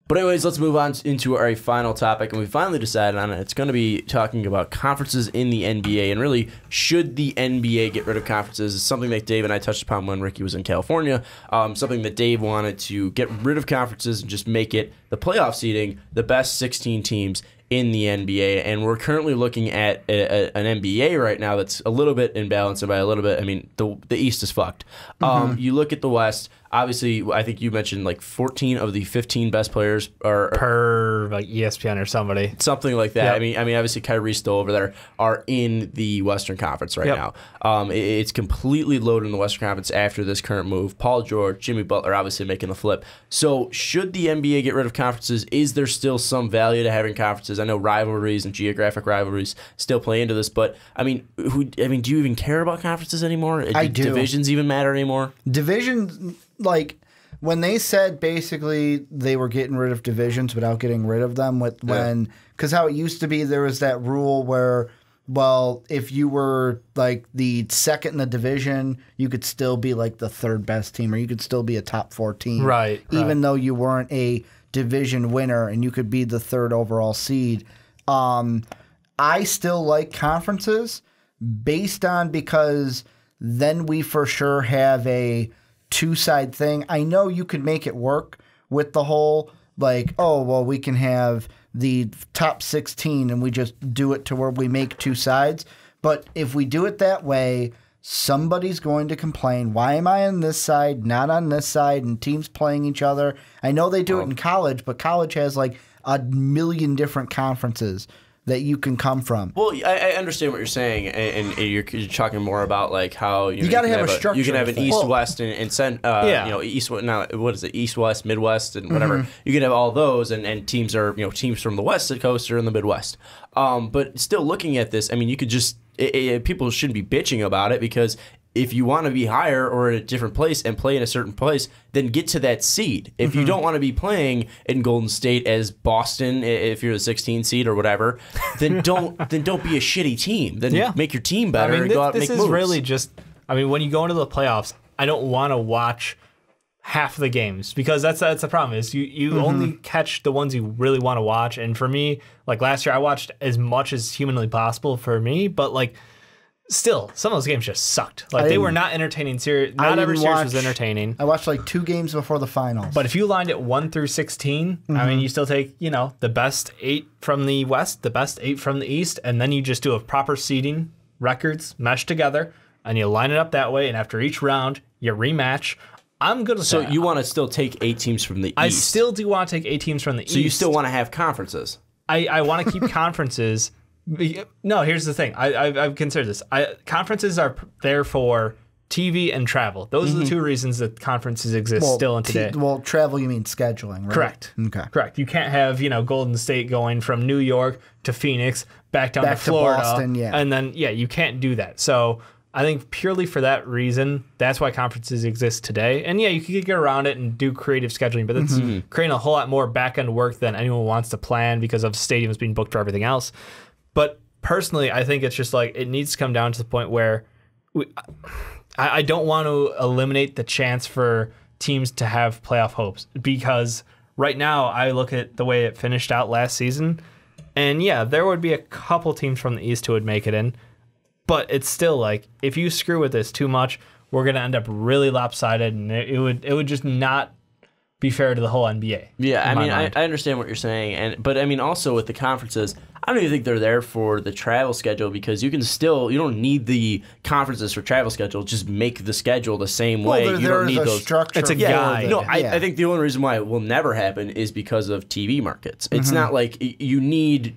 But anyways, let's move on into our final topic, and we finally decided on it. It's going to be talking about conferences in the NBA, and really, should the NBA get rid of conferences? It's something that Dave and I touched upon when Ricky was in California, something that Dave wanted to get rid of conferences and just make it the playoff seeding, the best 16 teams in the NBA. And we're currently looking at an NBA right now that's a little bit imbalanced, and by a little bit, I mean the East is fucked. You look at the West. Obviously, I think you mentioned like 14 of the 15 best players are per like ESPN or somebody, something like that. Yep. I mean, obviously Kyrie's still over there, are in the Western Conference right now. It's completely loaded in the Western Conference after this current move. Paul George, Jimmy Butler, obviously making the flip. So, should the NBA get rid of conferences? Is there still some value to having conferences? I know rivalries and geographic rivalries still play into this, but I mean, do you even care about conferences anymore? I do. Divisions even matter anymore? Divisions. Like, when they said basically they were getting rid of divisions without getting rid of them, because how it used to be, there was that rule where, well, if you were like the second in the division, you could still be like the third best team, or you could still be a top 4 team. Right. Even though you weren't a division winner, and you could be the third overall seed. I still like conferences because then we for sure have a two-side thing. I know you could make it work with the whole, like, oh, well, we can have the top 16 and we just do it to where we make two sides. But if we do it that way, somebody's going to complain, why am I on this side, not on this side, and teams playing each other. I know they do it in college, but college has like a million different conferences that you can come from. Well, I understand what you're saying, and you're talking more about like how you got to have a structure. You can have an East, West, and East. Now what is it? East, West, Midwest, and whatever. You can have all those, and teams are teams from the West Coast or in the Midwest. But still, looking at this, I mean, you could just people shouldn't be bitching about it, because if you want to be higher or in a different place and play in a certain place, then get to that seed. If you don't want to be playing in Golden State as Boston, if you're the 16 seed or whatever, then don't be a shitty team. Then make your team better and go out and make moves. This is really just, I mean, when you go into the playoffs, I don't want to watch half the games, because that's the problem is you only catch the ones you really want to watch. And for me, like last year, I watched as much as humanly possible for me, but like, still, some of those games just sucked. Like, they were not entertaining. Not every series was entertaining. I watched like 2 games before the finals. But if you lined it 1 through 16, I mean, you still take, the best 8 from the West, the best 8 from the East, and then you just do a proper seeding, records meshed together, and you line it up that way, and after each round, you rematch. I'm good with that. So you want to still take 8 teams from the East? I still do want to take 8 teams from the East. So you still want to have conferences? I want to keep conferences. No, here's the thing. I've considered this. Conferences are there for TV and travel. Those are the 2 reasons that conferences exist still in today. Travel, you mean scheduling, right? Correct. Okay. Correct. You can't have, Golden State going from New York to Phoenix, back down to Florida. Boston, And then, you can't do that. So I think purely for that reason, that's why conferences exist today. And you could get around it and do creative scheduling, but it's creating a whole lot more back-end work than anyone wants to plan because of stadiums being booked for everything else. But personally, I think it's just like it needs to come down to the point where I don't want to eliminate the chance for teams to have playoff hopes, because right now I look at the way it finished out last season, and there would be a couple teams from the East who would make it in, but it's still like, if you screw with this too much, we're going to end up really lopsided, and it would just not be fair to the whole NBA. Yeah, I mean, I understand what you're saying, but I mean, also with the conferences, I don't even think they're there for the travel schedule, because you don't need the conferences for travel schedule. Just make the schedule the same way. You don't need those structure. It's a guide. No, I think the only reason why it will never happen is because of TV markets. It's not like you need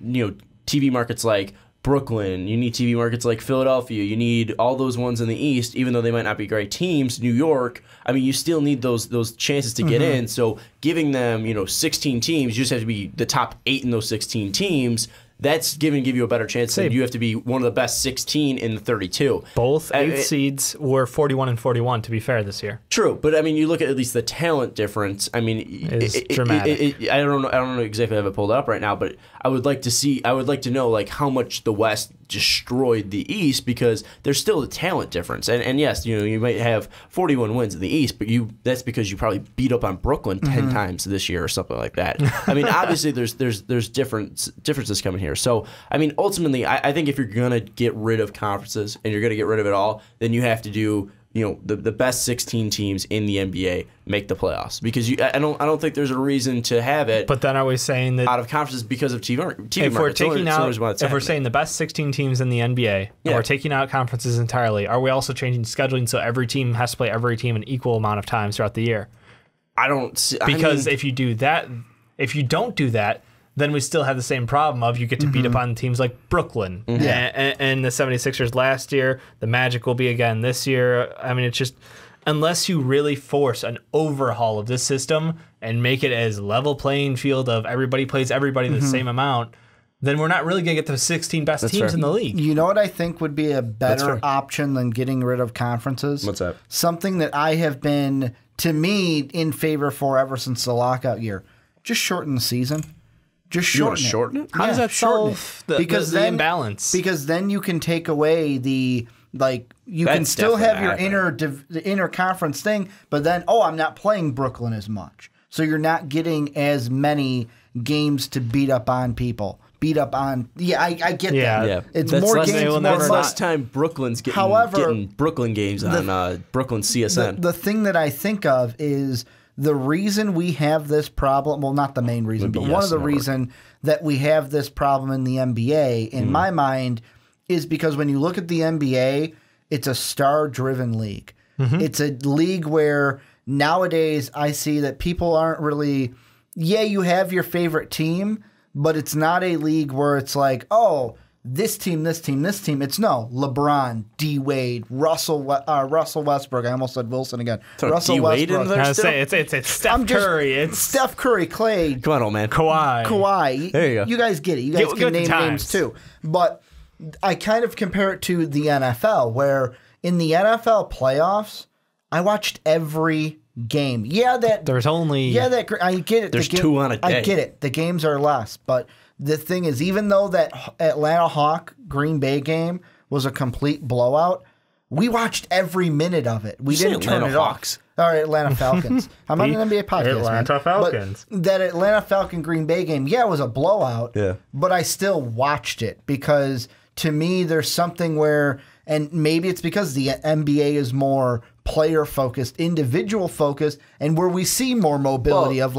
TV markets like Brooklyn, you need TV markets like Philadelphia, you need all those ones in the East, even though they might not be great teams. New York, I mean, you still need those chances to get in. So giving them 16 teams, you just have to be the top 8 in those 16 teams. That's give you a better chance than you have to be one of the best 16 in the 32. Both 8 seeds were 41 and 41, to be fair, this year. True, but I mean, you look at least the talent difference. I mean, it's dramatic. I don't know exactly how I have it pulled up right now, but I would like to know like how much the West destroyed the East because there's still a talent difference. And yes, you might have 41 wins in the East, but that's because you probably beat up on Brooklyn 10 times this year or something like that. I mean, obviously there's differences coming here. So I mean, ultimately, I think if you're gonna get rid of conferences and you're gonna get rid of it all, then you have to do the best 16 teams in the NBA make the playoffs, because I don't think there's a reason to have it. But then are we saying that out of conferences because of TV markets? If we're saying the best 16 teams in the NBA and we're taking out conferences entirely, are we also changing scheduling so every team has to play every team an equal amount of times throughout the year? I don't see, because if you don't do that, then we still have the same problem of you get to beat up on teams like Brooklyn and the 76ers last year. The Magic will be again this year. I mean, it's just, unless you really force an overhaul of this system and make it as level playing field of everybody plays everybody the same amount, then we're not really going to get the 16 best teams in the league. You know what I think would be a better option than getting rid of conferences? What's that? Something that I have been, to me, in favor for ever since the lockout year. Just shorten the season. Just shorten it. How does that solve the imbalance? Because then you can take away the, you can still have your inner conference thing, but then, I'm not playing Brooklyn as much. So you're not getting as many games to beat up on people. I get that. Yeah. It's That's more less, games. It's less time Brooklyn's getting Brooklyn games on Brooklyn CSN. The thing that I think of is the reason we have this problem, well, not the main reason, but one of the reasons that we have this problem in the NBA, in my mind, is because when you look at the NBA, it's a star-driven league. It's a league where nowadays I see that people aren't really, you have your favorite team, but it's not a league where it's like, this team, this team, this team. It's LeBron, D. Wade, Russell Westbrook. I almost said Wilson again. Russell D. Wade Westbrook. in there still? It's Steph Curry. It's Steph Curry, Clay. Come on, old man. Kawhi. There you go. You guys get it. You guys can name names too. But I kind of compare it to the NFL, where in the NFL playoffs, I watched every game. There's only I get it. There's 2 on a day. I get it. The games are less, but the thing is, even though that Atlanta Hawk Green Bay game was a complete blowout, we watched every minute of it. We didn't turn it off. All right, Atlanta Falcons. I'm on an NBA podcast. Atlanta Falcons. But that Atlanta Falcon Green Bay game, it was a blowout. Yeah. But I still watched it because to me, there's something where, and maybe it's because the NBA is more player focused, individual focused, and where we see more mobility of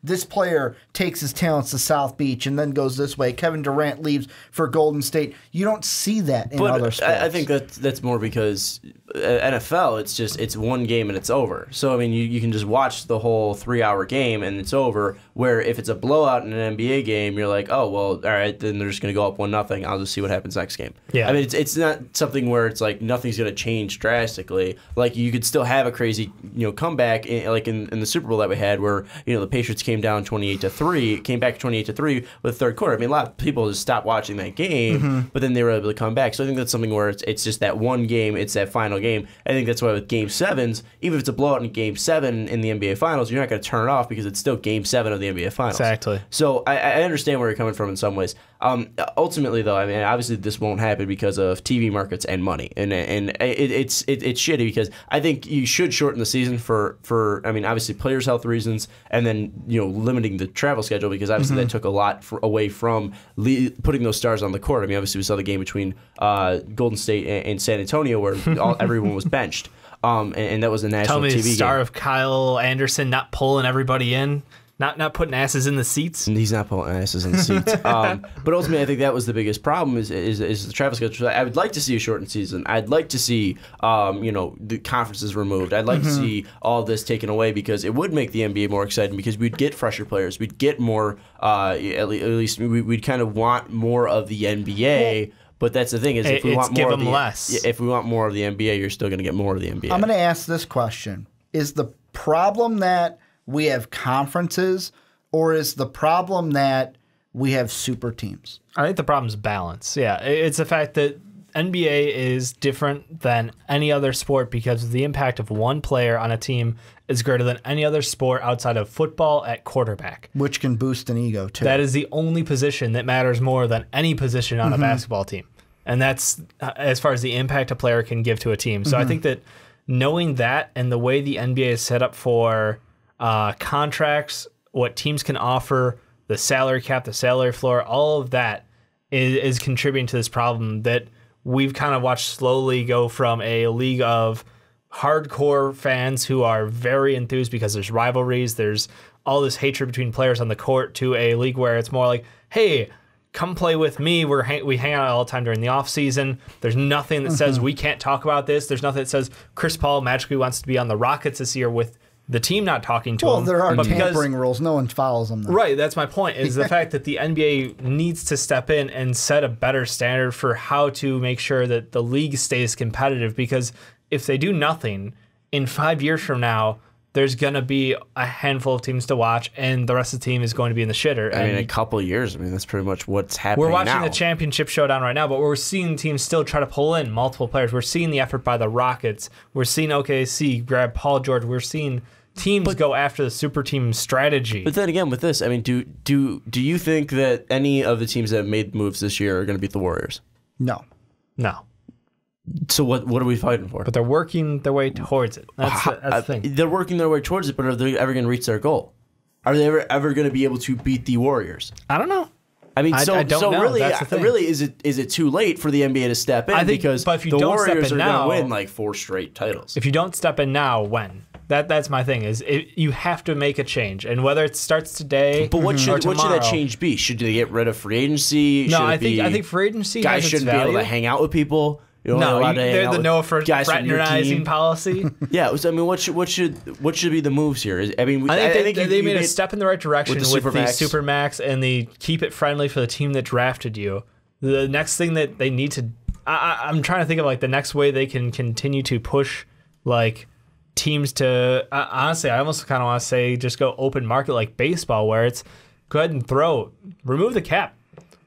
this player takes his talents to South Beach and then goes this way. Kevin Durant leaves for Golden State. You don't see that in other sports. I think that's more because NFL, it's one game and it's over. So I mean, you can just watch the whole 3-hour game and it's over. Where if it's a blowout in an NBA game, you're like, all right, then they're just going to go up 1-0. I'll just see what happens next game. Yeah. I mean, it's not something where it's like nothing's going to change drastically. Like you could still have a crazy comeback in the Super Bowl that we had where the Patriots came down 28-3, came back 28-3 with the third quarter. I mean, a lot of people just stopped watching that game, but then they were able to come back. So I think that's something where it's just that one game, it's that final game. I think that's why with Game 7s, even if it's a blowout in Game 7 in the NBA Finals, you're not going to turn it off because it's still Game 7 of the NBA Finals. Exactly. So I understand where you're coming from in some ways. Ultimately, though, I mean, obviously this won't happen because of TV markets and money, and it's shitty because I think you should shorten the season for I mean, obviously players' health reasons, and then limiting the travel schedule because obviously that took a lot away from putting those stars on the court. I mean, obviously we saw the game between Golden State and San Antonio where everyone was benched. And that was a national TV game. Tell me the star of Kyle Anderson not pulling everybody in. Not putting asses in the seats. He's not putting asses in the seats. But ultimately, I think that was the biggest problem is the travel schedule. I would like to see a shortened season. I'd like to see the conferences removed. I'd like to see all this taken away because it would make the NBA more exciting because we'd get fresher players. We'd get more. At least we'd kind of want more of the NBA. But that's the thing is if we want more of the less. If we want more of the NBA, you're still going to get more of the NBA. I'm going to ask this question: is the problem that we have conferences, or is the problem that we have super teams? I think the problem is balance. Yeah, it's the fact that NBA is different than any other sport because the impact of one player on a team is greater than any other sport outside of football at quarterback. Which can boost an ego, too. That is the only position that matters more than any position on a basketball team. And that's as far as the impact a player can give to a team. So I think that knowing that and the way the NBA is set up for contracts, what teams can offer, the salary cap, the salary floor, all of that is contributing to this problem that we've kind of watched slowly go from a league of hardcore fans who are very enthused because there's rivalries, there's all this hatred between players on the court, to a league where it's more like, hey, come play with me. We hang out all the time during the off season. There's nothing that says we can't talk about this. There's nothing that says Chris Paul magically wants to be on the Rockets this year with the team not talking to him. Well, there are but tampering rules. No one follows them, though. Right, that's my point, is the fact that the NBA needs to step in and set a better standard for how to make sure that the league stays competitive, because if they do nothing, in 5 years from now, there's going to be a handful of teams to watch, and the rest of the team is going to be in the shitter. I mean, a couple of years. I mean, that's pretty much what's happening. We're watching now. the championship showdown right now, but we're seeing teams still try to pull in multiple players. We're seeing the effort by the Rockets. We're seeing OKC grab Paul George. We're seeing teams go after the super team strategy. But then again, with this, I mean, do you think that any of the teams that have made moves this year are going to beat the Warriors? No. So what are we fighting for? But they're working their way towards it. That's the thing. They're working their way towards it, but are they ever going to reach their goal? Are they ever going to be able to beat the Warriors? I don't know. I mean, I don't know. Really, That's the thing. really, is it too late for the NBA to step in? Because but if you the don't step Warriors in are going now, to win like 4 straight titles. If you don't step in now, when? That's my thing. You have to make a change, and whether it starts today, but what should tomorrow, that change be? Should they get rid of free agency? No, I think free agency guys has shouldn't its value. be able to hang out with people. They're the no fraternizing policy. Yeah, so, I mean, what should be the moves here? I think they made a step in the right direction with the Supermax and the keep it friendly for the team that drafted you. The next thing that they need to, I'm trying to think of like the next way they can continue to push like teams to. Honestly, I almost kind of want to say just go open market like baseball, where it's go ahead and remove the cap,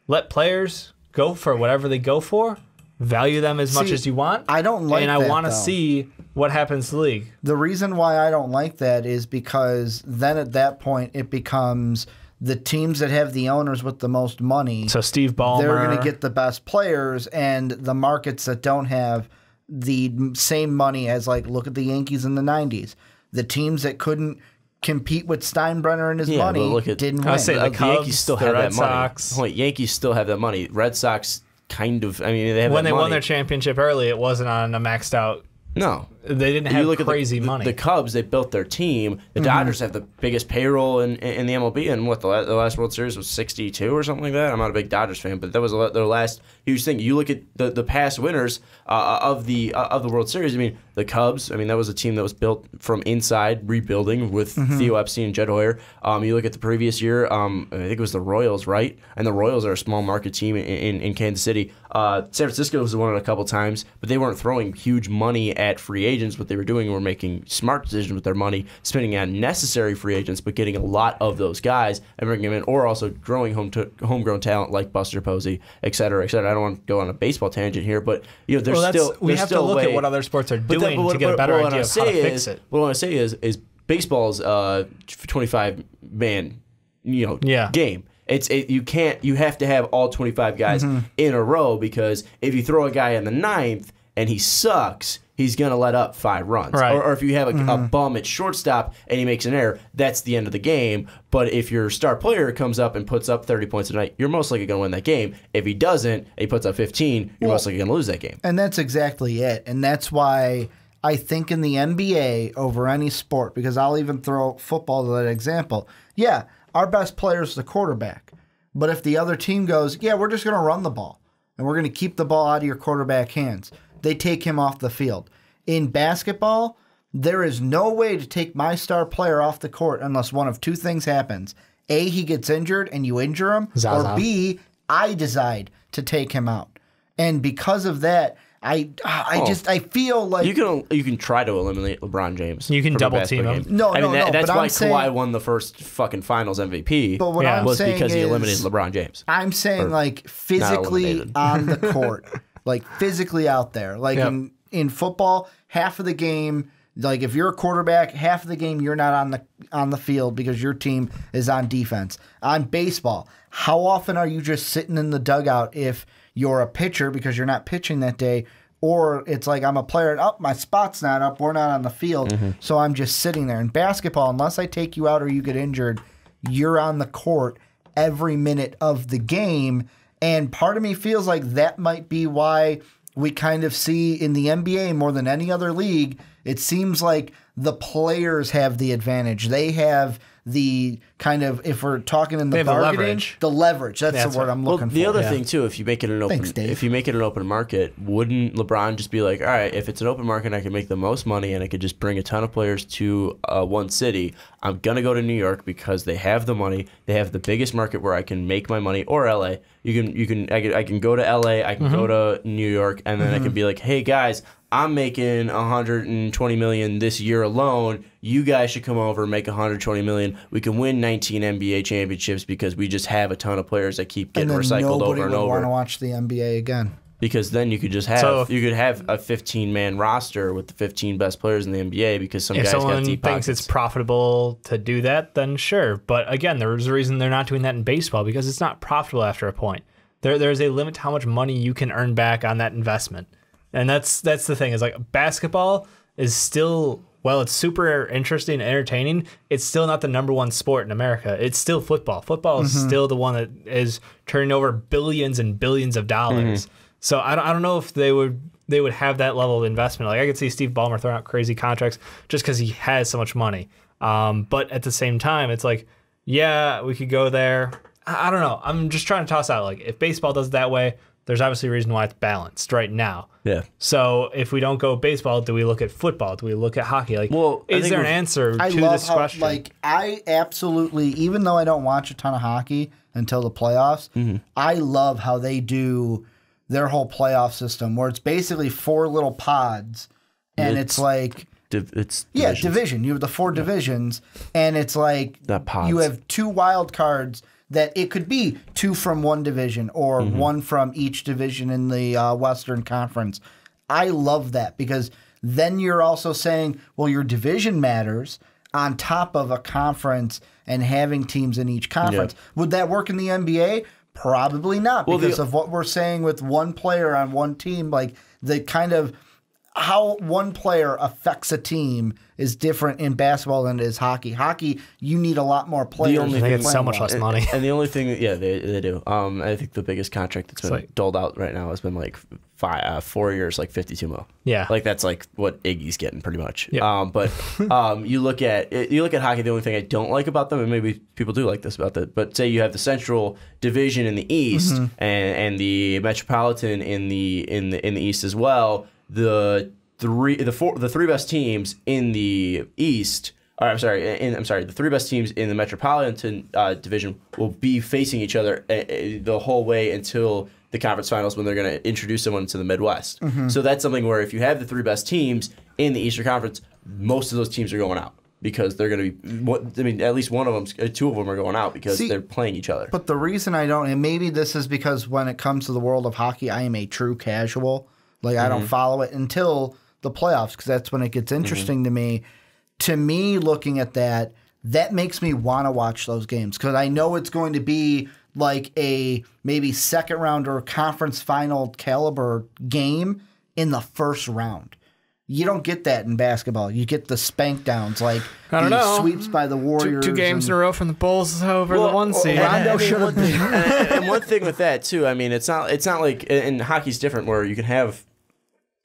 let players go for whatever they go for. Value them as much as you want. I don't like that, and I want to see what happens to the league. The reason why I don't like that is because then at that point it becomes the teams that have the owners with the most money. So Steve Ballmer, they're going to get the best players, and the markets that don't have the same money as, like, look at the Yankees in the 90s. The teams that couldn't compete with Steinbrenner and his money didn't win. I say the Cubs, Yankees still have Red that Sox. money. Yankees still have that money. Red Sox kind of. I mean, they have when that they money. won their championship early, it wasn't on a maxed out. No, they didn't have crazy money. The Cubs, they built their team. The Dodgers have the biggest payroll in the MLB, and the last World Series was 62 or something like that. I'm not a big Dodgers fan, but that was their last huge thing. You look at the past winners of the World Series. I mean, the Cubs. I mean, that was a team that was built from inside, rebuilding with Theo Epstein and Jed Hoyer. You look at the previous year. I think it was the Royals, right? And the Royals are a small market team in Kansas City. San Francisco was won it a couple times, but they weren't throwing huge money at free agents. What they were doing were making smart decisions with their money, spending on necessary free agents, but getting a lot of those guys and bringing them in, or also growing homegrown talent like Buster Posey, et cetera, et cetera. I don't want to go on a baseball tangent here, but the's still we have to look at what other sports are doing to get a better idea of how to fix it. What I want to say is baseball's 25-man game. You have to have all 25 guys in a row, because if you throw a guy in the 9th and he sucks, he's going to let up 5 runs. Right. Or if you have a bum at shortstop and he makes an error, that's the end of the game. But if your star player comes up and puts up 30 points a night, you're most likely going to win that game. If he doesn't and he puts up 15, you're most likely going to lose that game. And that's exactly it. And that's why I think in the NBA over any sport, because I'll even throw football to that example. Yeah, our best player is the quarterback. But if the other team goes, yeah, we're just going to run the ball, and we're going to keep the ball out of your quarterback hands, they take him off the field. In basketball, there is no way to take my star player off the court unless one of 2 things happens. A, he gets injured and you injure him, or B, I decide to take him out. And because of that, I feel like you can try to eliminate LeBron James. You can double team him. No, that's why saying, Kawhi won the first fucking Finals MVP. But what I'm was saying because he is, eliminated LeBron James. I'm saying like physically on the court, like physically out there. Like in football, half of the game Like if you're a quarterback, half of the game you're not on the field because your team is on defense. On baseball, how often are you just sitting in the dugout if you're a pitcher because you're not pitching that day? Or it's like I'm a player and my spot's not up, we're not on the field, so I'm just sitting there. In basketball, unless I take you out or you get injured, you're on the court every minute of the game. And part of me feels like that might be why we kind of see in the NBA more than any other league, it seems like the players have the advantage. They have the kind of, if we're talking in the bargaining, the leverage. That's the word I'm looking for. The other thing too, if you make it an open market, wouldn't LeBron just be like, all right, if it's an open market, I can make the most money and I could just bring a ton of players to one city. I'm gonna go to New York because they have the money. They have the biggest market where I can make my money, or LA. I can go to LA. I can go to New York, and then I can be like, hey guys, I'm making $120 million this year alone. You guys should come over and make $120 million. We can win 19 NBA championships because we just have a ton of players that keep getting recycled over and over. Nobody would want to watch the NBA again. Because then you could just have you could have a 15-man roster with the 15 best players in the NBA because some guys got deep pockets. If someone thinks it's profitable to do that, then sure. But again, there's a reason they're not doing that in baseball because it's not profitable after a point. There's a limit to how much money you can earn back on that investment. And that's the thing, is like basketball is still, while it's super interesting and entertaining, it's still not the number one sport in America. It's still football. Football is still the one that is turning over billions and billions of dollars. So I don't know if they would have that level of investment. Like I could see Steve Ballmer throwing out crazy contracts just because he has so much money. But at the same time, it's like, yeah, we could go there. I don't know. I'm just trying to toss out, like, if baseball does it that way, there's obviously a reason why it's balanced right now. Yeah. So if we don't go baseball, do we look at football? Do we look at hockey? Like, is there an answer to this question? Like, I absolutely, even though I don't watch a ton of hockey until the playoffs, I love how they do their whole playoff system, where it's basically 4 little pods, and it's like it's divisions. Division. You have the 4 divisions, and it's like you have 2 wild cards. That it could be 2 from one division or 1 from each division in the Western Conference. I love that because then you're also saying, well, your division matters on top of a conference and having teams in each conference. Yeah. Would that work in the NBA? Probably not, because of what we're saying with one player on one team. Like the kind of how one player affects a team is different in basketball than it is hockey. Hockey, you need a lot more players. They get so much less money. And the only thing, they do. I think the biggest contract that's been doled out right now has been like 4 years, like $52 million. Yeah, like that's like what Iggy's getting pretty much. Yep. But you look at hockey. The only thing I don't like about them, and maybe people do like this about that, but say you have the Central Division in the East and the Metropolitan in the East as well. The 3 best teams in the East, the 3 best teams in the Metropolitan Division will be facing each other the whole way until the conference finals, when they're going to introduce someone to the Midwest. So that's something where if you have the 3 best teams in the Eastern Conference, most of those teams are going out because they're going to be. I mean, at least one of them, 2 of them are going out because they're playing each other. But the reason I don't, and maybe this is because when it comes to the world of hockey, I am a true casual. Like, I don't follow it until the playoffs, because that's when it gets interesting to me. To me, looking at that makes me want to watch those games, because I know it's going to be like a maybe second round or conference final caliber game in the first round. You don't get that in basketball. You get the spank downs, like the sweeps by the Warriors. 2 games in a row from the Bulls over the 1 seed. Rondo should have been. And one thing with that too, I mean, it's not like, and hockey's different, where you can have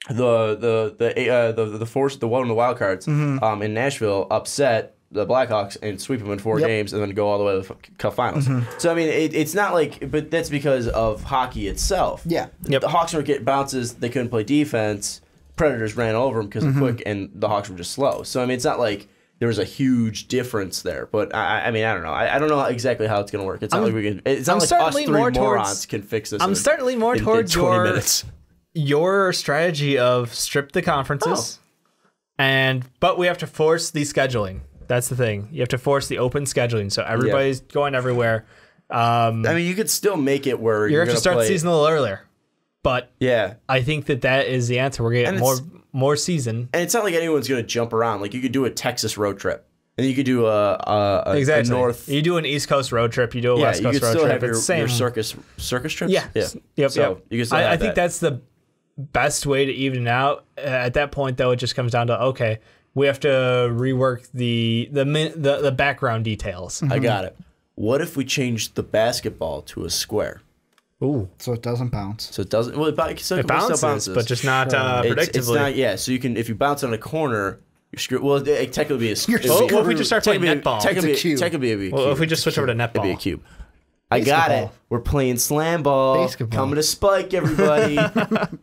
the one of the wild cards in Nashville upset the Blackhawks and sweep them in 4 games and then go all the way to the Cup Finals. So I mean, it's not like, but that's because of hockey itself. Yeah. The Hawks were getting bounces; they couldn't play defense. Predators ran over them because they're quick, and the Hawks were just slow. So I mean, it's not like there was a huge difference there. But I mean, I don't know. I don't know exactly how it's going to work. It's not like we can. It's not like us 3 morons can fix this. I'm starting to lean more towards 20 minutes. Your strategy of strip the conferences, but we have to force the scheduling. That's the thing. You have to force the open scheduling, so everybody's going everywhere. I mean, you could still make it where you're going to start the season a little earlier. But I think that is the answer. We're getting more season. And it's not like anyone's going to jump around. Like, you could do a Texas road trip. And you could do a north. You do an East Coast road trip. You do a West Coast road trip. It's your circus trips. Yeah. Yep. So you can still I think that's the best way to even it out. At that point, though, it just comes down to, okay, we have to rework the background details. I got it. What if we changed the basketball to a square? Ooh. So it doesn't bounce. So it doesn't. Well, it still bounces, but just not predictably. It's not. Yeah. So you can, if you bounce on a corner. You're screwed. Well, it technically be a cube. What if we just start playing netball? Technically it'd be a cube. Well, if we just switch over to netball, it'd be a cube. I got it. We're playing slam ball. Basketball. Coming to Spike, everybody.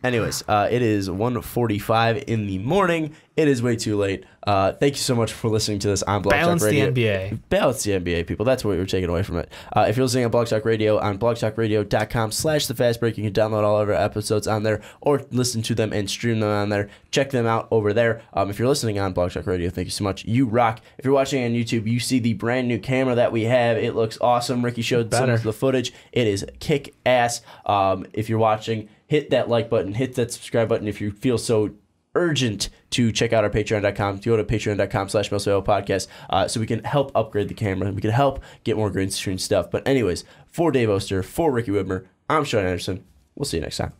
Anyways, it is 1:45 in the morning. It is way too late. Thank you so much for listening to this on Blog Talk Radio. Balance the NBA. Balance the NBA, people. That's what we were taking away from it. If you're listening on Blog Talk Radio, on blogtalkradio.com/thefastbreak, you can download all of our episodes on there or listen to them and stream them on there. Check them out over there. If you're listening on Blog Talk Radio, thank you so much. You rock. If you're watching on YouTube, you see the brand new camera that we have. It looks awesome. Ricky showed some of the footage. It is kick ass. If you're watching, hit that like button, hit that subscribe button if you feel so urgent to check out our patreon.com. Go to patreon.com/podcast so we can help upgrade the camera. We can help get more green screen stuff. But anyways, for Dave Oster, for Ricky Widmer, I'm Sean Anderson. We'll see you next time.